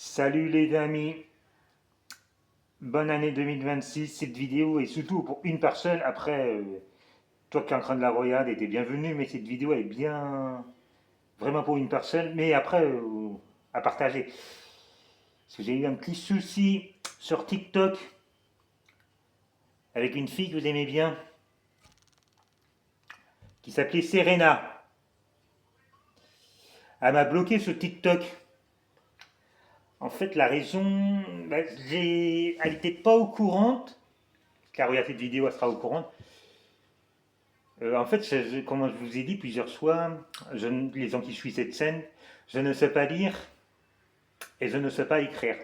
Salut les amis, bonne année 2026. Cette vidéo est surtout pour une personne. Après, toi qui es en train de la regarder, t'es bienvenu, mais cette vidéo est bien vraiment pour une personne. Mais après, à partager. Parce que j'ai eu un petit souci sur TikTok avec une fille que vous aimez bien, qui s'appelait Serena. Elle m'a bloqué sur TikTok. En fait, la raison, bah, elle n'était pas au courant, car regarde cette vidéo, elle sera au courant. En fait, comme je vous ai dit plusieurs fois, les gens qui suivent cette scène, je ne sais pas lire et je ne sais pas écrire.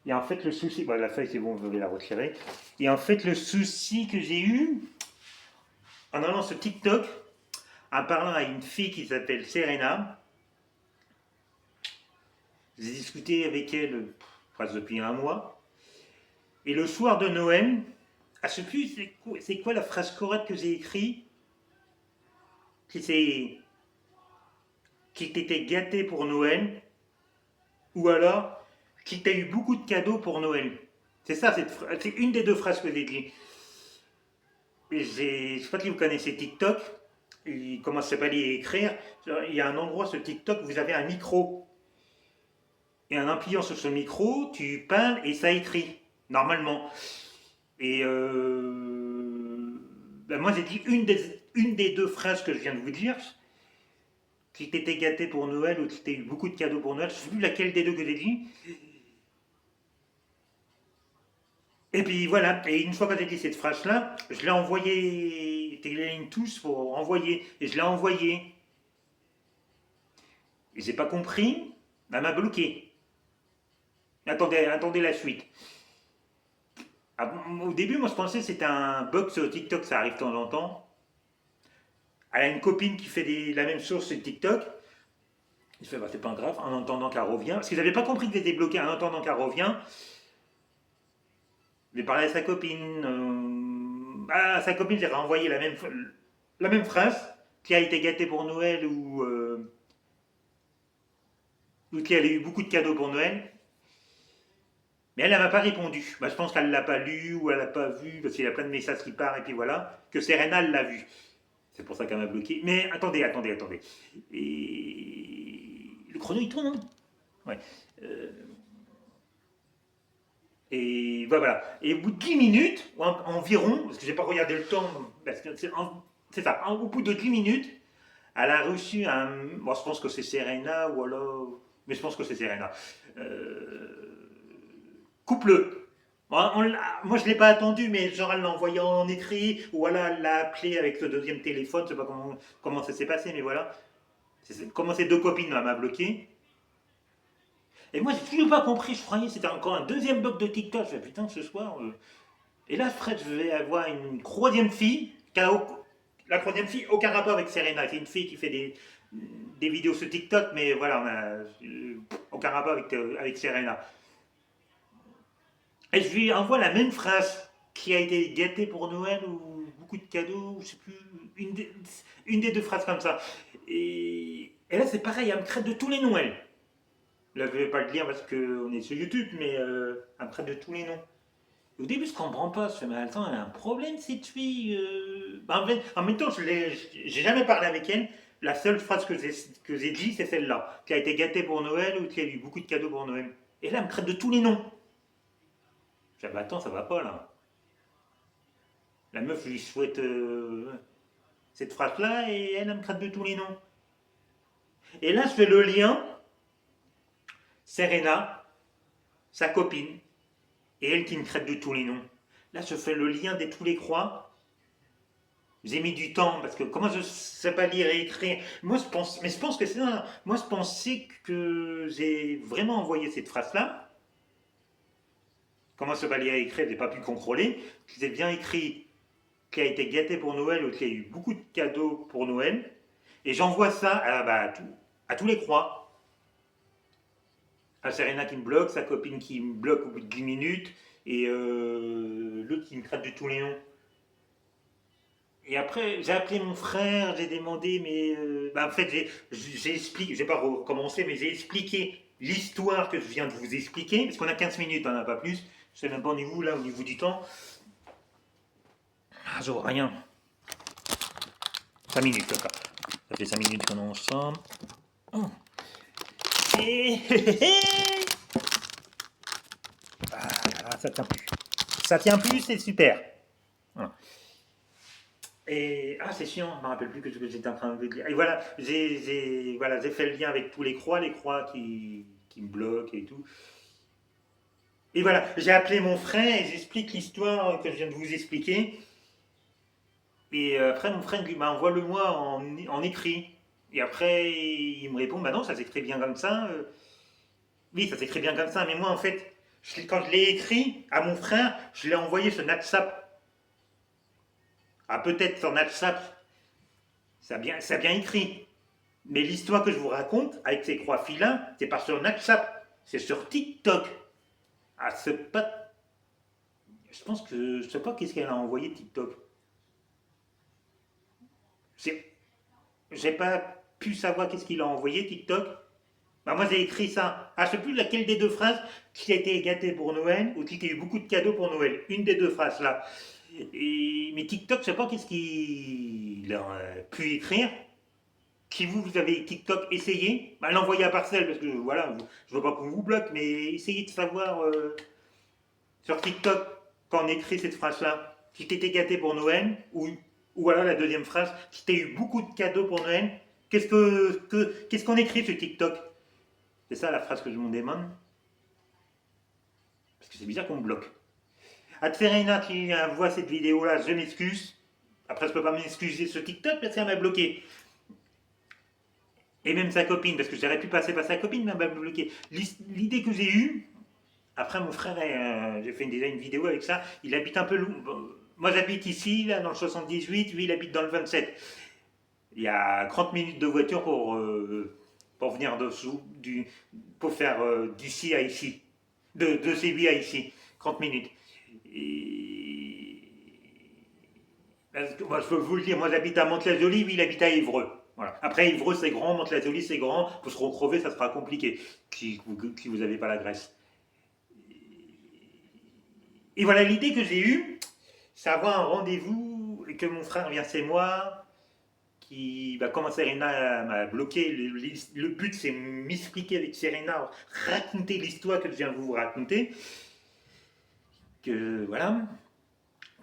Et en fait, le souci, bon, la feuille c'est bon, je vais la retirer. Et en fait, le souci que j'ai eu en allant sur TikTok, en parlant à une fille qui s'appelle Serena, j'ai discuté avec elle presque depuis un mois. Et le soir de Noël, à ce plus, c'est quoi la phrase correcte que j'ai écrite qui t'était gâté pour Noël, ou alors qui t'a eu beaucoup de cadeaux pour Noël. C'est ça, c'est une des deux phrases que j'ai dit. Je ne sais pas si vous connaissez TikTok, comment ça s'appelle écrire. Il y a un endroit sur TikTok où vous avez un micro. Et en appuyant sur ce micro, tu parles et ça écrit, normalement. Et ben moi j'ai dit une des deux phrases que je viens de vous dire, qui t'était gâté pour Noël ou qui t'a eu beaucoup de cadeaux pour Noël, je ne sais plus laquelle des deux que j'ai dit. Et puis voilà, et une fois que j'ai dit cette phrase-là, je l'ai envoyé, Téléligne tous pour envoyer, et je l'ai envoyé. Et j'ai pas compris, elle m'a bloqué. Attendez la suite. Au début, moi je pensais que c'était un bug sur TikTok, ça arrive de temps en temps. Elle a une copine qui fait la même chose sur TikTok. Je fais, bah, c'est pas grave, en entendant qu'elle revient. Parce que j'avais pas compris que j'étais bloqué en entendant qu'elle revient. Je vais parler à sa copine. À sa copine, j'ai renvoyé la même phrase qui a été gâtée pour Noël ou qui a eu beaucoup de cadeaux pour Noël. Mais elle, elle m'a pas répondu. Bah, je pense qu'elle l'a pas lu ou elle l'a pas vu parce qu'il y a plein de messages qui partent et puis voilà. Que Serena l'a vu. C'est pour ça qu'elle m'a bloqué. Mais attendez. Et le chrono il tourne, hein. Ouais. Euh, Et voilà. Et au bout de 10 minutes, environ, parce que j'ai pas regardé le temps, parce que c'est ça, au bout de 10 minutes, elle a reçu un. Bon, je pense que c'est Serena ou alors. Mais je pense que c'est Serena. Couple. Moi, je ne l'ai pas attendu, mais genre, elle l'a envoyé en écrit, ou voilà, elle l'a appelé avec le deuxième téléphone, je sais pas comment ça s'est passé, mais voilà. Comment ces deux copines m'a bloqué. Et moi, j'ai toujours pas compris, je croyais que c'était encore un deuxième bug de TikTok. Je fais, putain, ce soir. Et là, Fred, je vais avoir une troisième fille, la troisième fille, aucun rapport avec Serena. C'est une fille qui fait des vidéos sur TikTok, mais voilà, on a aucun rapport avec Serena. Et je lui envoie la même phrase qui a été gâtée pour Noël ou beaucoup de cadeaux, je sais plus, une des deux phrases comme ça. Et là, c'est pareil, elle me traite de tous les Noëls. Là, je vais pas le dire parce qu'on est sur YouTube, mais elle me traite de tous les noms. Au début, je comprends pas. Je fais, mais attends, elle a un problème, cette fille. Bah, en même temps, j'ai jamais parlé avec elle. La seule phrase que j'ai dit, c'est celle-là, qui a été gâtée pour Noël ou qui a eu beaucoup de cadeaux pour Noël. Et là, elle me traite de tous les noms. Je fais, bah, attends, ça va pas là. La meuf, je lui souhaite cette phrase-là et elle me traite de tous les noms. Et là, je fais le lien. Serena, sa copine, et elle qui me traite de tous les noms. Là, je fais le lien des tous les croix. J'ai mis du temps parce que comment je sais pas lire et écrire. Moi, mais je pense que c'est ça. Moi, je pensais que j'ai vraiment envoyé cette phrase-là. Comment je sais pas lire et écrire, j'ai pas pu contrôler. J'ai bien écrit qui a été gâté pour Noël ou qui a eu beaucoup de cadeaux pour Noël. Et j'envoie ça à tous les croix. À Serena qui me bloque, sa copine qui me bloque au bout de 10 minutes, et l'autre qui me traite de tous les noms. Et après, j'ai appelé mon frère, j'ai demandé, mais. Bah, en fait, j'ai expliqué, j'ai pas recommencé, mais j'ai expliqué. l'histoire que je viens de vous expliquer, parce qu'on a 15 minutes, on n'a pas plus. Je sais même pas au niveau, là, au niveau du temps. Ah, je vois rien. 5 minutes, d'accord. Ça fait 5 minutes qu'on est ensemble. Oh. Et... Ah, ça tient plus. Ça tient plus, c'est super. Voilà. Et c'est chiant, je ne me rappelle plus que ce que j'étais en train de dire. Et voilà, j'ai fait le lien avec tous les croix qui me bloquent et tout. Et voilà, j'ai appelé mon frère et j'explique l'histoire que je viens de vous expliquer. Et après, mon frère lui envoie-le-moi en écrit. Et après, il me répond, bah non, ça s'écrit bien comme ça. Oui, ça s'écrit bien comme ça, mais moi, en fait, quand je l'ai écrit à mon frère, je l'ai envoyé sur WhatsApp. Ah, peut-être sur WhatsApp, ça a bien écrit. Mais l'histoire que je vous raconte, avec ces croix filins, c'est pas sur WhatsApp, c'est sur TikTok. Ah, c'est pas. Je pense que. Je sais pas qu'est-ce qu'elle a envoyé TikTok. J'ai pas pu savoir qu'est-ce qu'il a envoyé TikTok. Bah, moi j'ai écrit ça. Ah, je sais plus laquelle des deux phrases qui a été gâtée pour Noël ou qui a eu beaucoup de cadeaux pour Noël. Une des deux phrases là. Mais TikTok, je sais pas qu'est-ce qu'il a pu écrire. Si vous avez TikTok, essayez. Bah, l'envoyer à parcelle parce que voilà, je veux pas qu'on vous bloque, mais essayez de savoir sur TikTok quand on écrit cette phrase-là. Si t'étais gâté pour Noël ou voilà la deuxième phrase, si t'as eu beaucoup de cadeaux pour Noël, qu'est-ce qu'on écrit sur TikTok? C'est ça la phrase que je me demande. Parce que c'est bizarre qu'on me bloque. À Tserena qui voit cette vidéo-là, je m'excuse. Après, je peux pas m'excuser sur TikTok parce qu'elle m'a bloqué. Et même sa copine, parce que j'aurais pu passer par sa copine, mais elle m'a bloqué. L'idée que j'ai eue, après mon frère, j'ai fait déjà une vidéo avec ça, il habite un peu loin. Moi j'habite ici, là, dans le 78, lui il habite dans le 27. Il y a 30 minutes de voiture pour venir dessous, pour faire d'ici à ici. De Séville à ici. 30 minutes. Et... Moi, je peux vous le dire, moi j'habite à Mantes-la-Jolie, lui il habite à Évreux. Voilà. Après Évreux c'est grand, Mantes-la-Jolie c'est grand, pour se recrover ça sera compliqué si vous n'avez pas la graisse. Et voilà l'idée que j'ai eue, c'est avoir un rendez-vous et que mon frère vient chez moi, qui va comment Serena m'a bloqué. Le but c'est m'expliquer avec Serena, raconter l'histoire que je viens de vous raconter, que voilà,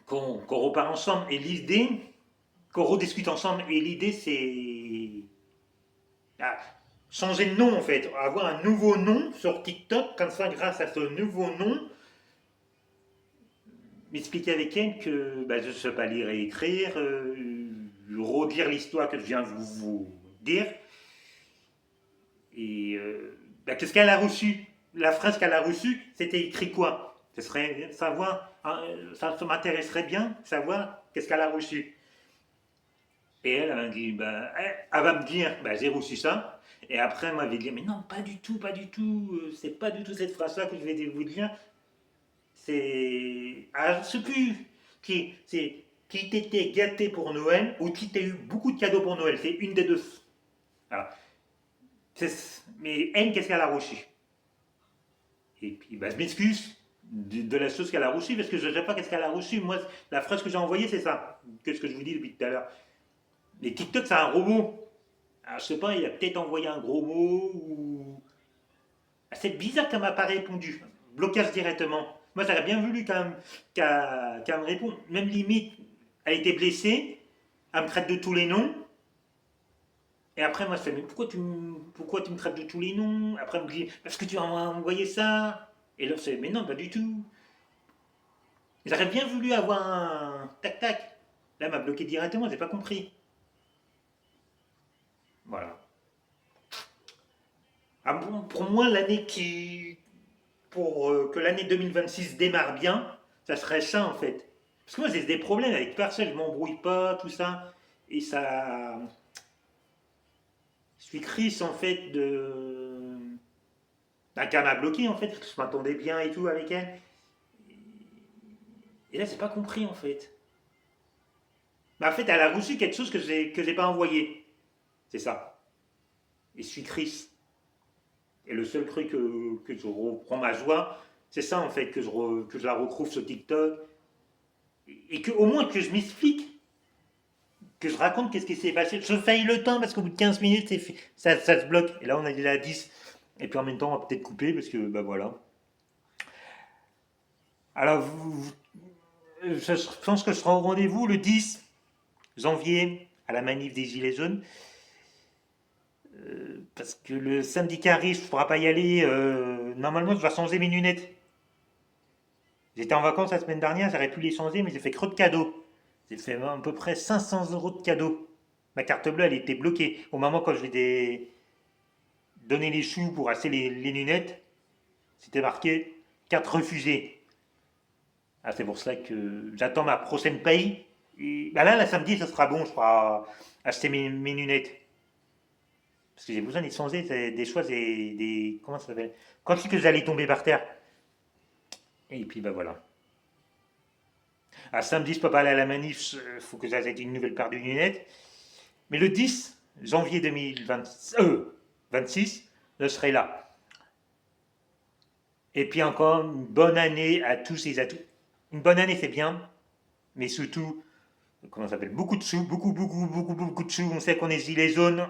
qu'on repart ensemble. Et l'idée, qu'on rediscute ensemble. Et l'idée c'est ah, changer de nom en fait, avoir un nouveau nom sur TikTok, comme ça grâce à ce nouveau nom, m'expliquer avec elle que je ne sais pas lire et écrire, redire l'histoire que je viens de vous dire, et qu'est-ce qu'elle a reçu. La phrase qu'elle a reçue, c'était écrit quoi? Ce serait savoir, ça m'intéresserait bien savoir qu'est-ce qu'elle a reçu. Et elle m'a dit, elle va me dire, j'ai reçu ça. Et après, elle m'avait dit, mais non, pas du tout, pas du tout, c'est pas du tout cette phrase-là que je vais vous dire. C'est. Ah, je ne sais plus. Qui t'était gâté pour Noël ou qui t'a eu beaucoup de cadeaux pour Noël. C'est une des deux. Voilà. Mais elle, qu'est-ce qu'elle a reçu? Et puis, je m'excuse de la chose qu'elle a reçue parce que je ne sais pas qu'est-ce qu'elle a reçu. Moi, la phrase que j'ai envoyée, c'est ça. Qu'est-ce que je vous dis depuis tout à l'heure. Mais TikTok, c'est un robot. Alors, je sais pas, il a peut-être envoyé un gros mot ou. Ah, c'est bizarre qu'elle m'a pas répondu. Blocage directement. Moi, j'aurais bien voulu qu'elle me réponde. Même limite, elle était blessée, elle me traite de tous les noms. Et après, moi, je fais, mais pourquoi tu me traites de tous les noms? Après, elle me dit, parce que tu as envoyé ça. Et là, c'est, mais non, pas du tout. J'aurais bien voulu avoir un tac-tac. Là, elle m'a bloqué directement, j'ai pas compris. Voilà. Ah bon, pour moi, pour que l'année 2026 démarre bien, ça serait ça en fait. Parce que moi j'ai des problèmes avec personne, je m'embrouille pas, tout ça. Et ça. Je suis triste en fait de. Qu'elle m'a bloqué en fait, parce que je m'entendais bien et tout avec elle. Et là, c'est pas compris en fait. Mais en fait, elle a reçu quelque chose que j'ai pas envoyé. C'est ça. Et je suis triste. Et le seul truc que je reprends ma joie, c'est ça en fait, que je la retrouve sur TikTok. Et que au moins que je m'explique, que je raconte qu'est-ce qui s'est passé. Je faillis le temps parce qu'au bout de 15 minutes, ça se bloque. Et là, on est déjà à 10. Et puis en même temps, on va peut-être couper parce que, bah voilà. Alors, je pense que je serai au rendez-vous le 10 janvier à la manif des Gilets jaunes. Parce que le samedi qui arrive, je ne pourrai pas y aller. Normalement, je dois changer mes lunettes. J'étais en vacances la semaine dernière, j'aurais pu les changer, mais j'ai fait creux de cadeaux. J'ai fait à peu près 500 euros de cadeaux. Ma carte bleue, elle était bloquée. Au moment quand je vais donner les sous pour acheter les lunettes, c'était marqué carte refusée. Ah, c'est pour ça que j'attends ma prochaine paye. Et, bah là, la samedi, ça sera bon, je pourrai acheter mes lunettes. Parce que j'ai besoin de les changer, des choix, comment ça s'appelle? Quand c'est que j'allais tomber par terre. Et puis bah voilà. À samedi, je peux pas aller à la manif, il faut que j'achète une nouvelle paire de lunettes. Mais le 10 janvier 2026, je serai là. Et puis encore une bonne année à tous et à tous. Une bonne année, c'est bien, mais surtout, comment ça s'appelle? Beaucoup de sous, beaucoup de sous. On sait qu'on est gilet jaune,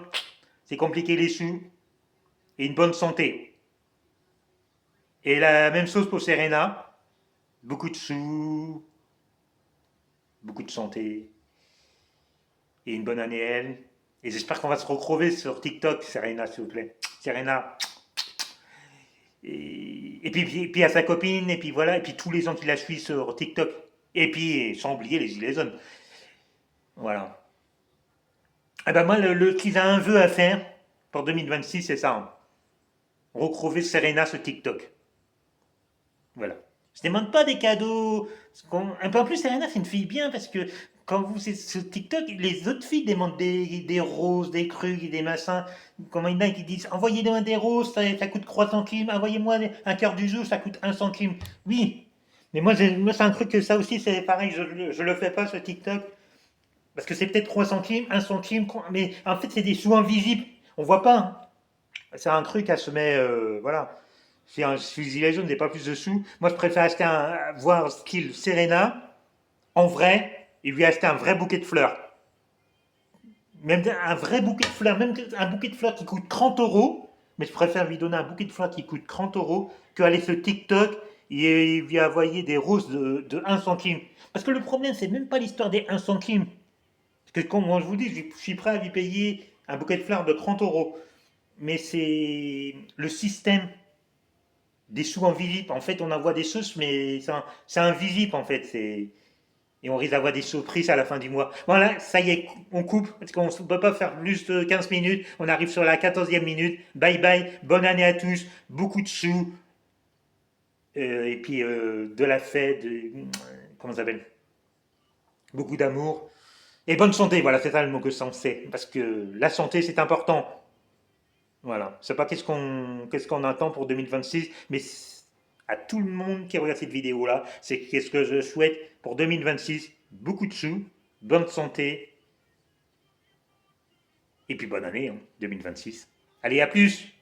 c'est compliqué les sous. Et une bonne santé. Et la même chose pour Serena. Beaucoup de sous, beaucoup de santé. Et une bonne année elle. Et j'espère qu'on va se retrouver sur TikTok, Serena, s'il vous plaît. Serena. Et puis à sa copine, et puis voilà, et puis tous les gens qui la suivent sur TikTok. Et puis, sans oublier les gilets jaunes. Voilà. Et ben moi, si un vœu à faire pour 2026, c'est ça, hein. Retrouver Serena sur TikTok. Voilà. Je ne demande pas des cadeaux. Un peu en plus, Serena, c'est une fille bien parce que quand vous êtes sur TikTok, les autres filles demandent des roses, des trucs, des machins. Comment il y en a qui disent envoyez-moi des roses, ça coûte 3 centimes. Envoyez-moi un cœur du jour, ça coûte 1 centime. Oui, mais moi c'est un truc que ça aussi, c'est pareil, je le fais pas sur TikTok. Parce que c'est peut-être 3 centimes, 1 centime, mais en fait, c'est des sous invisibles. On voit pas, hein. C'est un truc à se mettre. Voilà. Si je suis gilet jaune, j'ai pas plus de sous. Moi, je préfère voir style Serena en vrai et lui acheter un vrai bouquet de fleurs. Même un vrai bouquet de fleurs, même un bouquet de fleurs qui coûte 30 euros. Mais je préfère lui donner un bouquet de fleurs qui coûte 30 euros qu'aller sur TikTok et lui envoyer des roses de 1 centime. Parce que le problème, c'est même pas l'histoire des 1 centime. Parce que, comme moi je vous dis, je suis prêt à lui payer un bouquet de fleurs de 30 euros. Mais c'est le système des sous invisibles. En fait, on envoie des choses, mais c'est invisible en fait. Et on risque d'avoir des surprises à la fin du mois. Voilà, ça y est, on coupe, parce qu'on ne peut pas faire plus de 15 minutes. On arrive sur la 14e minute. Bye bye, bonne année à tous, beaucoup de sous, et puis de la fête, comment ça s'appelle? Beaucoup d'amour. Et bonne santé, voilà, c'est ça le mot que je sais. Parce que la santé, c'est important. Voilà. Je sais pas qu'est-ce qu'on attend pour 2026, mais à tout le monde qui regarde cette vidéo-là, c'est qu'est-ce que je souhaite pour 2026, beaucoup de sous, bonne santé, et puis bonne année, hein, 2026. Allez, à plus!